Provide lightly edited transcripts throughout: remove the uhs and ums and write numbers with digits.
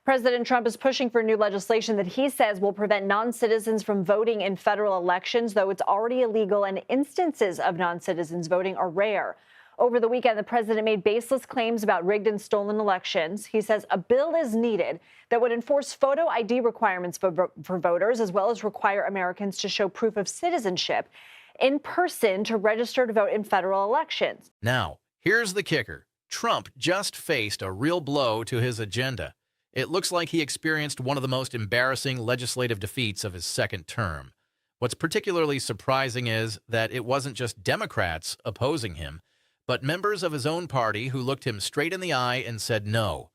President Trump is pushing for new legislation that he says will prevent non-citizens from voting in federal elections, though it's already illegal and instances of non-citizens voting are rare. Over the weekend, the president made baseless claims about rigged and stolen elections. He says a bill is needed that would enforce photo ID requirements for voters, as well as require Americans to show proof of citizenship in person to register to vote in federal elections. Now, here's the kicker. Trump just faced a real blow to his agenda. It looks like he experienced one of the most embarrassing legislative defeats of his second term. What's particularly surprising is that it wasn't just Democrats opposing him, but members of his own party who looked him straight in the eye and said no.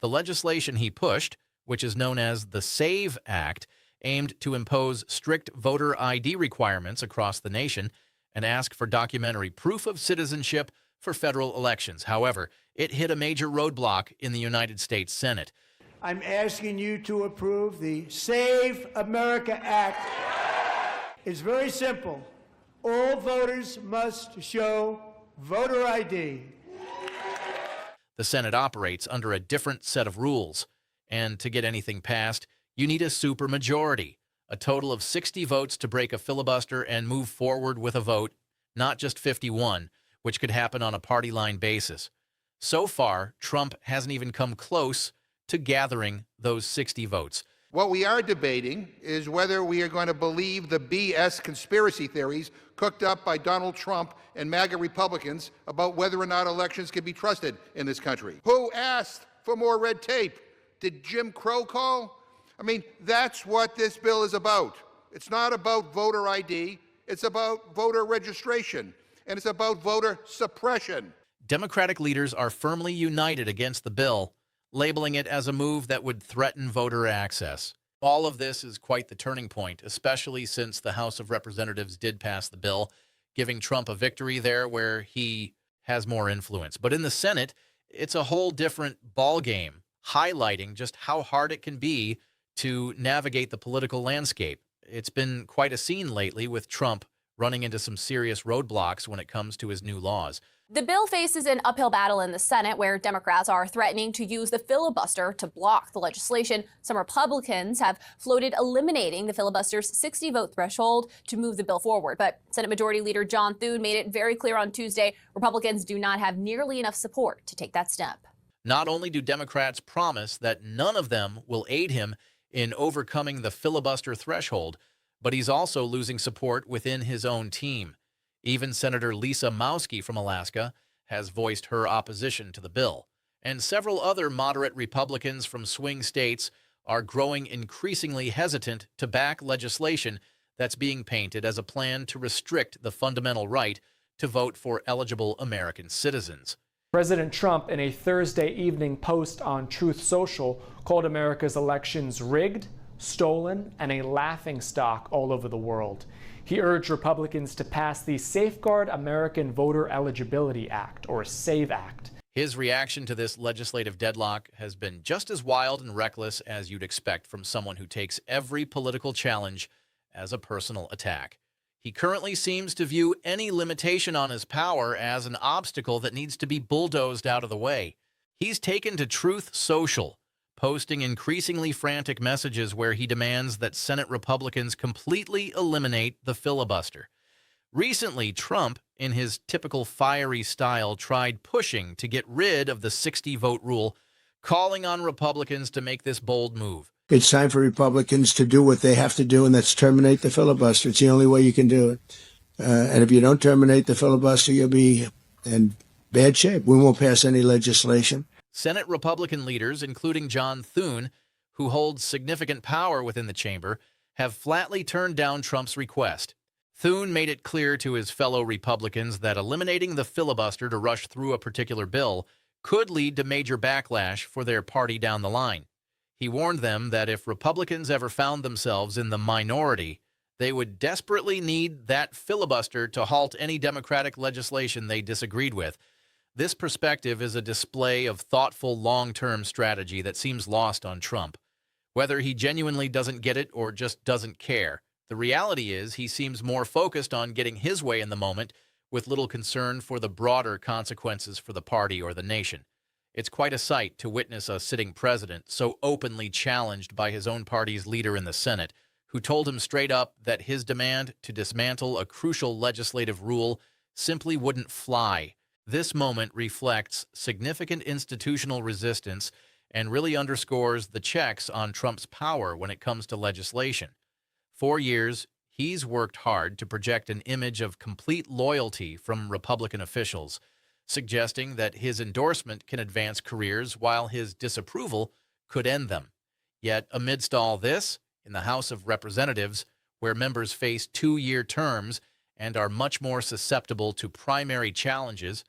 The legislation he pushed, which is known as the SAVE Act, aimed to impose strict voter ID requirements across the nation and ask for documentary proof of citizenship for federal elections. However, it hit a major roadblock in the United States Senate. I'm asking you to approve the Save America Act. It's very simple. All voters must show voter ID. The Senate operates under a different set of rules, and to get anything passed, you need a supermajority, a total of 60 votes to break a filibuster and move forward with a vote, not just 51, which could happen on a party line basis. So far, Trump hasn't even come close to gathering those 60 votes. What we are debating is whether we are going to believe the BS conspiracy theories cooked up by Donald Trump and MAGA Republicans about whether or not elections can be trusted in this country. Who asked for more red tape? Did Jim Crow call? I mean, that's what this bill is about. It's not about voter ID. It's about voter registration, and it's about voter suppression. Democratic leaders are firmly united against the bill, labeling it as a move that would threaten voter access. All of this is quite the turning point, especially since the House of Representatives did pass the bill, giving Trump a victory there where he has more influence. But in the Senate, it's a whole different ballgame, highlighting just how hard it can be to navigate the political landscape. It's been quite a scene lately with Trump running into some serious roadblocks when it comes to his new laws. The bill faces an uphill battle in the Senate, where Democrats are threatening to use the filibuster to block the legislation. Some Republicans have floated eliminating the filibuster's 60-vote threshold to move the bill forward. But Senate Majority Leader John Thune made it very clear on Tuesday Republicans do not have nearly enough support to take that step. Not only do Democrats promise that none of them will aid him in overcoming the filibuster threshold, but he's also losing support within his own team. Even Senator Lisa Murkowski from Alaska has voiced her opposition to the bill. And several other moderate Republicans from swing states are growing increasingly hesitant to back legislation that's being painted as a plan to restrict the fundamental right to vote for eligible American citizens. President Trump, in a Thursday evening post on Truth Social, called America's elections rigged, stolen, and a laughingstock all over the world. He urged Republicans to pass the Safeguard American Voter Eligibility Act, or SAVE Act. His reaction to this legislative deadlock has been just as wild and reckless as you'd expect from someone who takes every political challenge as a personal attack. He currently seems to view any limitation on his power as an obstacle that needs to be bulldozed out of the way. He's taken to Truth Social, posting increasingly frantic messages where he demands that Senate Republicans completely eliminate the filibuster. Recently, Trump, in his typical fiery style, tried pushing to get rid of the 60-vote rule, calling on Republicans to make this bold move. It's time for Republicans to do what they have to do, and that's terminate the filibuster. It's the only way you can do it. And if you don't terminate the filibuster, you'll be in bad shape. We won't pass any legislation. Senate Republican leaders, including John Thune, who holds significant power within the chamber, have flatly turned down Trump's request. Thune made it clear to his fellow Republicans that eliminating the filibuster to rush through a particular bill could lead to major backlash for their party down the line. He warned them that if Republicans ever found themselves in the minority, they would desperately need that filibuster to halt any Democratic legislation they disagreed with. This perspective is a display of thoughtful long-term strategy that seems lost on Trump. Whether he genuinely doesn't get it or just doesn't care, the reality is he seems more focused on getting his way in the moment with little concern for the broader consequences for the party or the nation. It's quite a sight to witness a sitting president so openly challenged by his own party's leader in the Senate, who told him straight up that his demand to dismantle a crucial legislative rule simply wouldn't fly. This moment reflects significant institutional resistance and really underscores the checks on Trump's power when it comes to legislation. For years, he's worked hard to project an image of complete loyalty from Republican officials, suggesting that his endorsement can advance careers while his disapproval could end them. Yet, amidst all this, in the House of Representatives, where members face 2-year terms and are much more susceptible to primary challenges,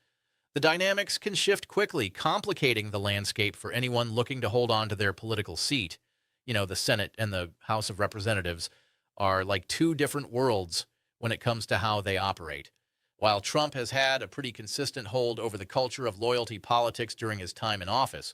the dynamics can shift quickly, complicating the landscape for anyone looking to hold on to their political seat. You know, the Senate and the House of Representatives are like two different worlds when it comes to how they operate. While Trump has had a pretty consistent hold over the culture of loyalty politics during his time in office,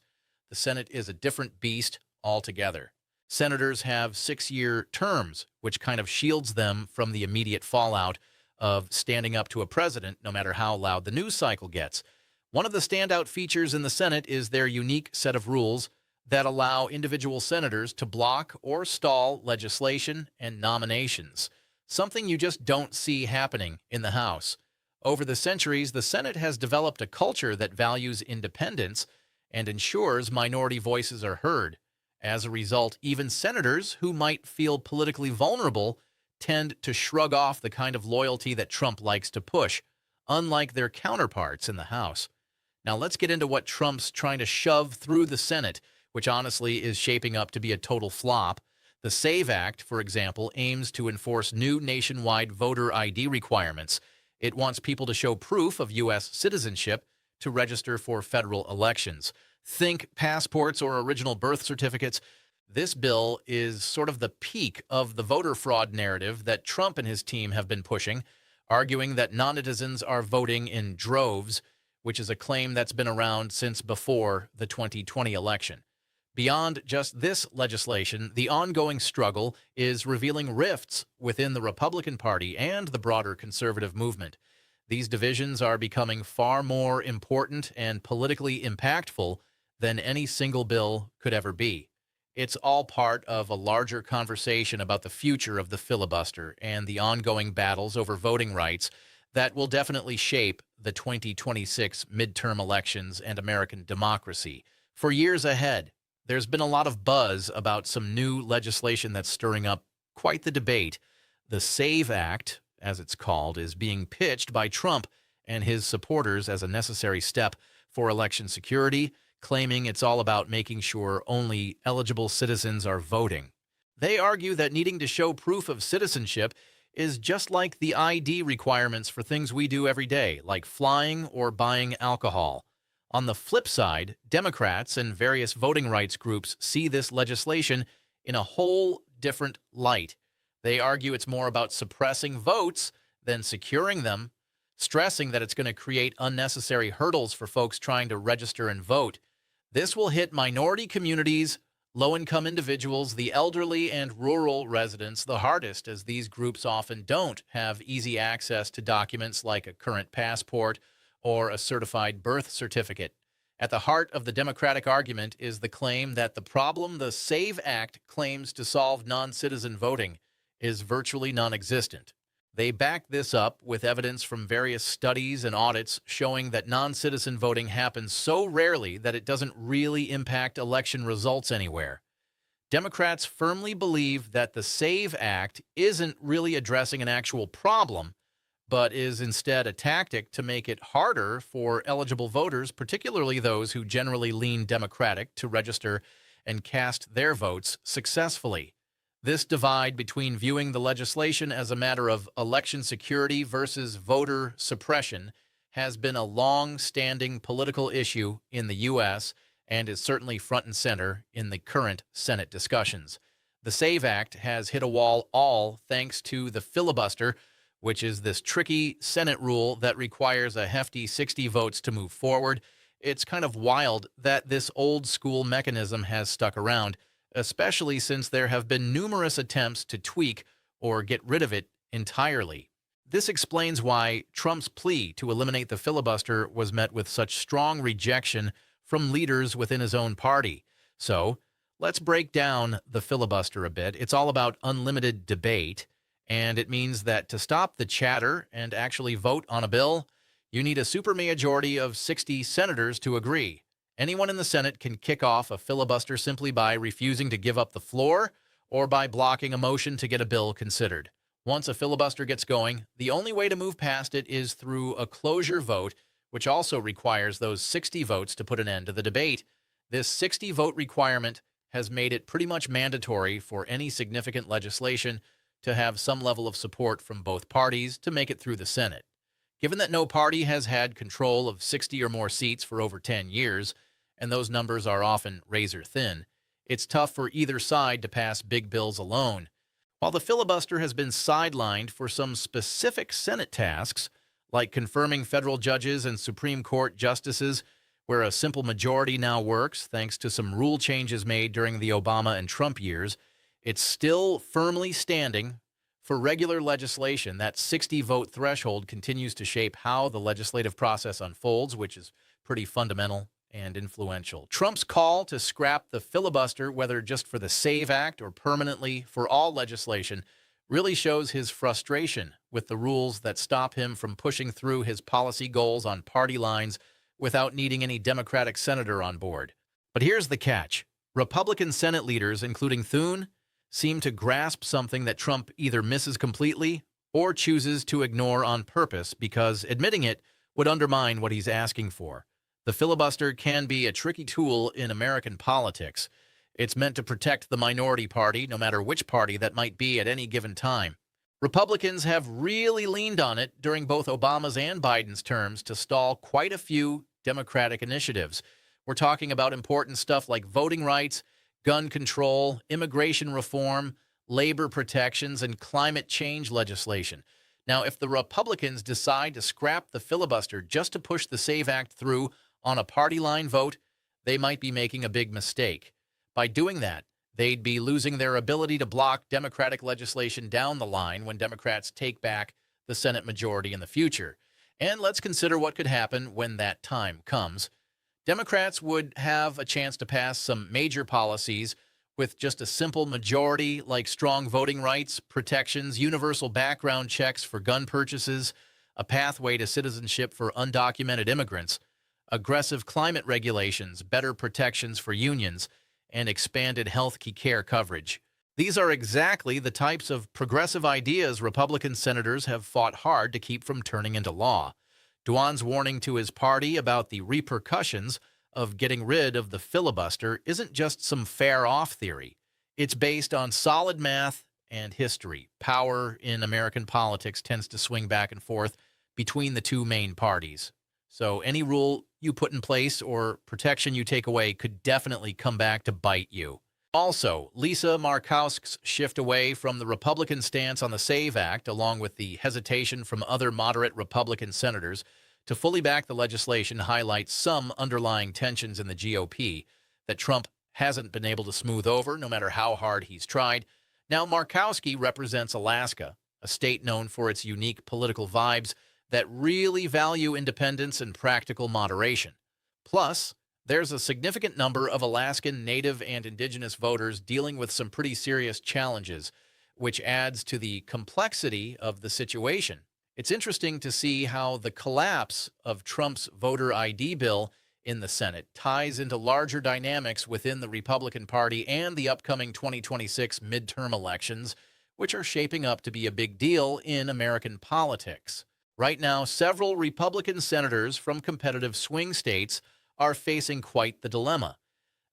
the Senate is a different beast altogether. Senators have 6-year terms, which kind of shields them from the immediate fallout of standing up to a president, no matter how loud the news cycle gets. One of the standout features in the Senate is their unique set of rules that allow individual senators to block or stall legislation and nominations, something you just don't see happening in the House. Over the centuries, the Senate has developed a culture that values independence and ensures minority voices are heard. As a result, even senators who might feel politically vulnerable tend to shrug off the kind of loyalty that Trump likes to push, unlike their counterparts in the House. Now let's get into what Trump's trying to shove through the Senate, which honestly is shaping up to be a total flop. The SAVE Act, for example, aims to enforce new nationwide voter ID requirements. It wants people to show proof of U.S. citizenship to register for federal elections. Think passports or original birth certificates. This bill is sort of the peak of the voter fraud narrative that Trump and his team have been pushing, arguing that non-citizens are voting in droves, which is a claim that's been around since before the 2020 election. Beyond just this legislation, the ongoing struggle is revealing rifts within the Republican Party and the broader conservative movement. These divisions are becoming far more important and politically impactful than any single bill could ever be. It's all part of a larger conversation about the future of the filibuster and the ongoing battles over voting rights that will definitely shape the 2026 midterm elections and American democracy. For years ahead, there's been a lot of buzz about some new legislation that's stirring up quite the debate. The SAVE Act, as it's called, is being pitched by Trump and his supporters as a necessary step for election security, claiming it's all about making sure only eligible citizens are voting. They argue that needing to show proof of citizenship is just like the ID requirements for things we do every day, like flying or buying alcohol. On the flip side, Democrats and various voting rights groups see this legislation in a whole different light. They argue it's more about suppressing votes than securing them, stressing that it's going to create unnecessary hurdles for folks trying to register and vote. This will hit minority communities, low-income individuals, the elderly, and rural residents the hardest, as these groups often don't have easy access to documents like a current passport or a certified birth certificate. At the heart of the Democratic argument is the claim that the problem the SAVE Act claims to solve non-citizen voting is virtually non-existent. They back this up with evidence from various studies and audits showing that non-citizen voting happens so rarely that it doesn't really impact election results anywhere. Democrats firmly believe that the SAVE Act isn't really addressing an actual problem, but is instead a tactic to make it harder for eligible voters, particularly those who generally lean Democratic, to register and cast their votes successfully. This divide between viewing the legislation as a matter of election security versus voter suppression has been a long-standing political issue in the U.S. and is certainly front and center in the current Senate discussions. The SAVE Act has hit a wall all thanks to the filibuster, which is this tricky Senate rule that requires a hefty 60 votes to move forward. It's kind of wild that this old-school mechanism has stuck around, especially since there have been numerous attempts to tweak or get rid of it entirely. This explains why Trump's plea to eliminate the filibuster was met with such strong rejection from leaders within his own party. So let's break down the filibuster a bit. It's all about unlimited debate, and it means that to stop the chatter and actually vote on a bill, you need a supermajority of 60 senators to agree. Anyone in the Senate can kick off a filibuster simply by refusing to give up the floor or by blocking a motion to get a bill considered. Once a filibuster gets going, the only way to move past it is through a cloture vote, which also requires those 60 votes to put an end to the debate. This 60-vote requirement has made it pretty much mandatory for any significant legislation to have some level of support from both parties to make it through the Senate. Given that no party has had control of 60 or more seats for over 10 years, and those numbers are often razor thin, it's tough for either side to pass big bills alone. While the filibuster has been sidelined for some specific Senate tasks, like confirming federal judges and Supreme Court justices, where a simple majority now works thanks to some rule changes made during the Obama and Trump years, it's still firmly standing. For regular legislation, that 60-vote threshold continues to shape how the legislative process unfolds, which is pretty fundamental and influential. Trump's call to scrap the filibuster, whether just for the SAVE Act or permanently for all legislation, really shows his frustration with the rules that stop him from pushing through his policy goals on party lines without needing any Democratic senator on board. But here's the catch. Republican Senate leaders, including Thune, seem to grasp something that Trump either misses completely or chooses to ignore on purpose because admitting it would undermine what he's asking for. The filibuster can be a tricky tool in American politics. It's meant to protect the minority party, no matter which party that might be at any given time. Republicans have really leaned on it during both Obama's and Biden's terms to stall quite a few Democratic initiatives. We're talking about important stuff like voting rights, gun control, immigration reform, labor protections, and climate change legislation. Now, if the Republicans decide to scrap the filibuster just to push the SAVE Act through on a party line vote, they might be making a big mistake. By doing that, they'd be losing their ability to block Democratic legislation down the line when Democrats take back the Senate majority in the future. And let's consider what could happen when that time comes. Democrats would have a chance to pass some major policies with just a simple majority, like strong voting rights, protections, universal background checks for gun purchases, a pathway to citizenship for undocumented immigrants, aggressive climate regulations, better protections for unions, and expanded health care coverage. These are exactly the types of progressive ideas Republican senators have fought hard to keep from turning into law. Duan's warning to his party about the repercussions of getting rid of the filibuster isn't just some fair-off theory. It's based on solid math and history. Power in American politics tends to swing back and forth between the two main parties. So any rule you put in place or protection you take away could definitely come back to bite you. Also, Lisa Murkowski's shift away from the Republican stance on the SAVE Act, along with the hesitation from other moderate Republican senators to fully back the legislation, highlights some underlying tensions in the GOP that Trump hasn't been able to smooth over, no matter how hard he's tried. Now, Murkowski represents Alaska, a state known for its unique political vibes that really value independence and practical moderation. Plus, there's a significant number of Alaskan Native and Indigenous voters dealing with some pretty serious challenges, which adds to the complexity of the situation. It's interesting to see how the collapse of Trump's voter ID bill in the Senate ties into larger dynamics within the Republican Party and the upcoming 2026 midterm elections, which are shaping up to be a big deal in American politics. Right now, several Republican senators from competitive swing states are facing quite the dilemma.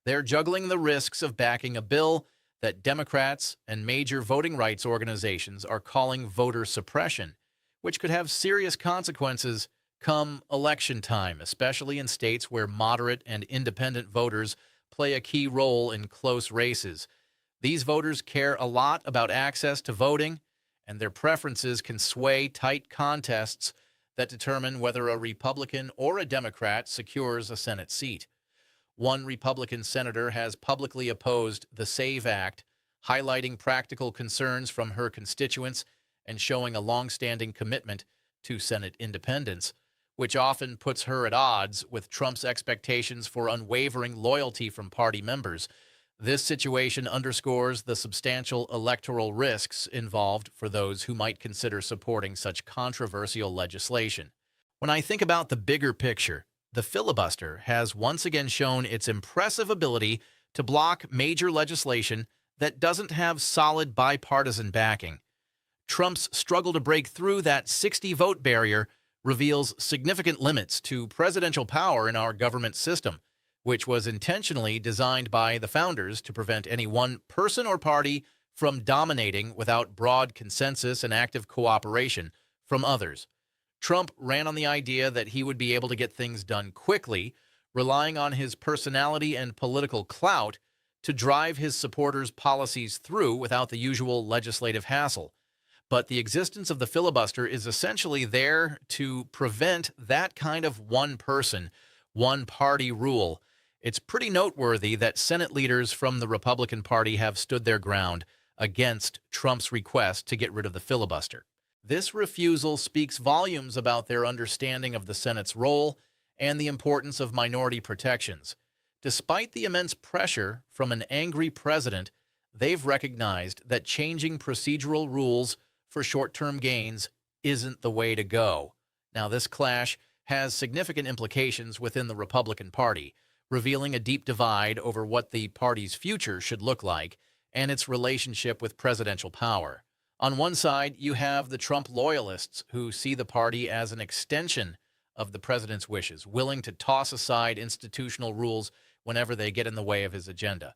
They're juggling the risks of backing a bill that Democrats and major voting rights organizations are calling voter suppression, which could have serious consequences come election time, especially in states where moderate and independent voters play a key role in close races. These voters care a lot about access to voting, and their preferences can sway tight contests that determine whether a Republican or a Democrat secures a Senate seat. One Republican senator has publicly opposed the SAVE Act, highlighting practical concerns from her constituents and showing a long-standing commitment to Senate independence, which often puts her at odds with Trump's expectations for unwavering loyalty from party members. This situation underscores the substantial electoral risks involved for those who might consider supporting such controversial legislation. When I think about the bigger picture, the filibuster has once again shown its impressive ability to block major legislation that doesn't have solid bipartisan backing. Trump's struggle to break through that 60-vote barrier reveals significant limits to presidential power in our government system, which was intentionally designed by the founders to prevent any one person or party from dominating without broad consensus and active cooperation from others. Trump ran on the idea that he would be able to get things done quickly, relying on his personality and political clout to drive his supporters' policies through without the usual legislative hassle. But the existence of the filibuster is essentially there to prevent that kind of one-person, one-party rule. It's pretty noteworthy that Senate leaders from the Republican Party have stood their ground against Trump's request to get rid of the filibuster. This refusal speaks volumes about their understanding of the Senate's role and the importance of minority protections. Despite the immense pressure from an angry president, they've recognized that changing procedural rules for short-term gains isn't the way to go. Now, this clash has significant implications within the Republican Party, revealing a deep divide over what the party's future should look like and its relationship with presidential power. On one side, you have the Trump loyalists who see the party as an extension of the president's wishes, willing to toss aside institutional rules whenever they get in the way of his agenda.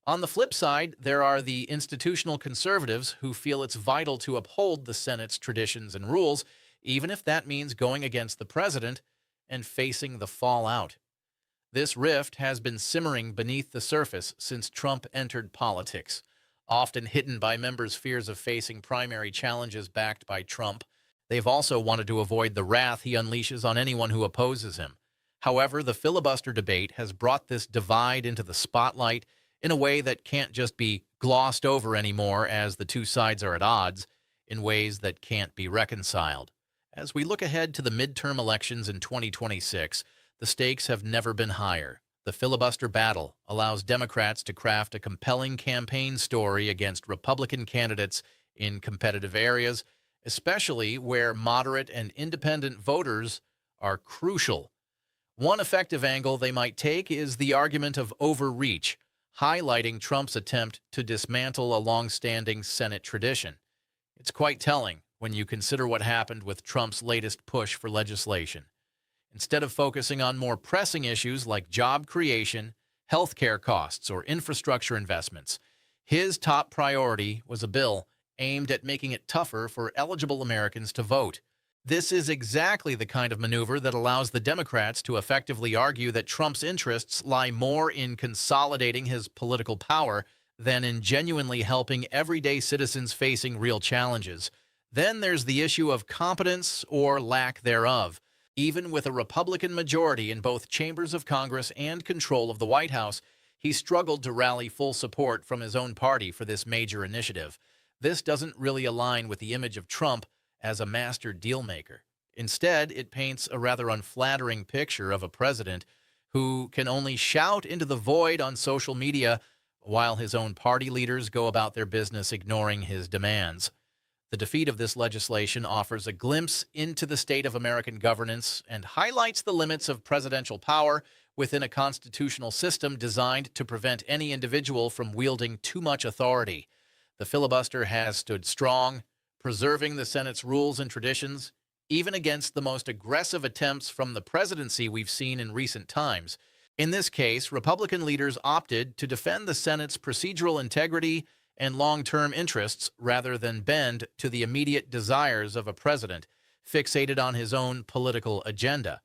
On the flip side, there are the institutional conservatives who feel it's vital to uphold the Senate's traditions and rules, even if that means going against the president and facing the fallout. This rift has been simmering beneath the surface since Trump entered politics, often hidden by members' fears of facing primary challenges backed by Trump. They've also wanted to avoid the wrath he unleashes on anyone who opposes him. However, the filibuster debate has brought this divide into the spotlight in a way that can't just be glossed over anymore, as the two sides are at odds in ways that can't be reconciled. As we look ahead to the midterm elections in 2026, the stakes have never been higher. The filibuster battle allows Democrats to craft a compelling campaign story against Republican candidates in competitive areas, especially where moderate and independent voters are crucial. One effective angle they might take is the argument of overreach, highlighting Trump's attempt to dismantle a long-standing Senate tradition. It's quite telling when you consider what happened with Trump's latest push for legislation. Instead of focusing on more pressing issues like job creation, healthcare costs, or infrastructure investments, his top priority was a bill aimed at making it tougher for eligible Americans to vote. This is exactly the kind of maneuver that allows the Democrats to effectively argue that Trump's interests lie more in consolidating his political power than in genuinely helping everyday citizens facing real challenges. Then there's the issue of competence or lack thereof. Even with a Republican majority in both chambers of Congress and control of the White House, he struggled to rally full support from his own party for this major initiative. This doesn't really align with the image of Trump as a master dealmaker. Instead, it paints a rather unflattering picture of a president who can only shout into the void on social media while his own party leaders go about their business ignoring his demands. The defeat of this legislation offers a glimpse into the state of American governance and highlights the limits of presidential power within a constitutional system designed to prevent any individual from wielding too much authority. The filibuster has stood strong, preserving the Senate's rules and traditions, even against the most aggressive attempts from the presidency we've seen in recent times. In this case, Republican leaders opted to defend the Senate's procedural integrity and long-term interests rather than bend to the immediate desires of a president fixated on his own political agenda.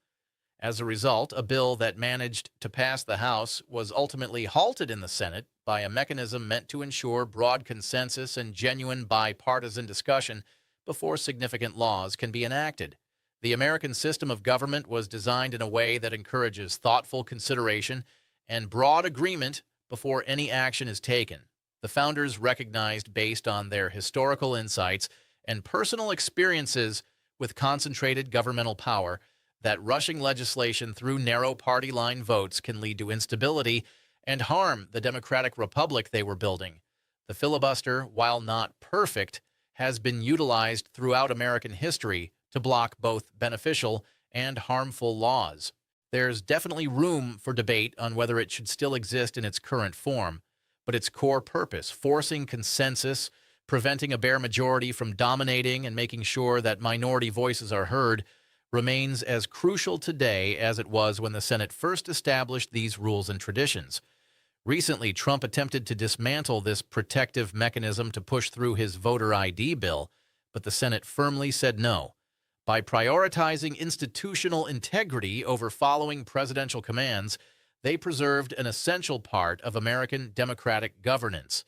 As a result, a bill that managed to pass the House was ultimately halted in the Senate by a mechanism meant to ensure broad consensus and genuine bipartisan discussion before significant laws can be enacted. The American system of government was designed in a way that encourages thoughtful consideration and broad agreement before any action is taken. The founders recognized, based on their historical insights and personal experiences with concentrated governmental power, that rushing legislation through narrow party line votes can lead to instability and harm the democratic republic they were building. The filibuster, while not perfect, has been utilized throughout American history to block both beneficial and harmful laws. There's definitely room for debate on whether it should still exist in its current form, but its core purpose, forcing consensus, preventing a bare majority from dominating and making sure that minority voices are heard, remains as crucial today as it was when the Senate first established these rules and traditions. Recently, Trump attempted to dismantle this protective mechanism to push through his voter ID bill, but the Senate firmly said no. By prioritizing institutional integrity over following presidential commands, they preserved an essential part of American democratic governance.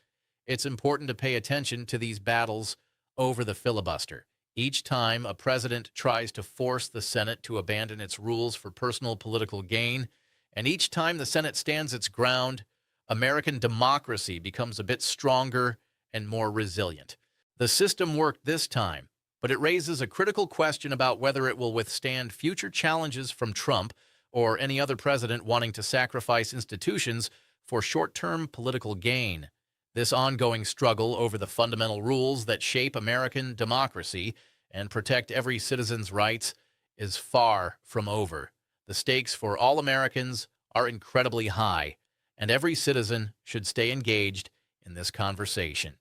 It's important to pay attention to these battles over the filibuster. Each time a president tries to force the Senate to abandon its rules for personal political gain, and each time the Senate stands its ground, American democracy becomes a bit stronger and more resilient. The system worked this time, but it raises a critical question about whether it will withstand future challenges from Trump or any other president wanting to sacrifice institutions for short-term political gain. This ongoing struggle over the fundamental rules that shape American democracy and protect every citizen's rights is far from over. The stakes for all Americans are incredibly high, and every citizen should stay engaged in this conversation.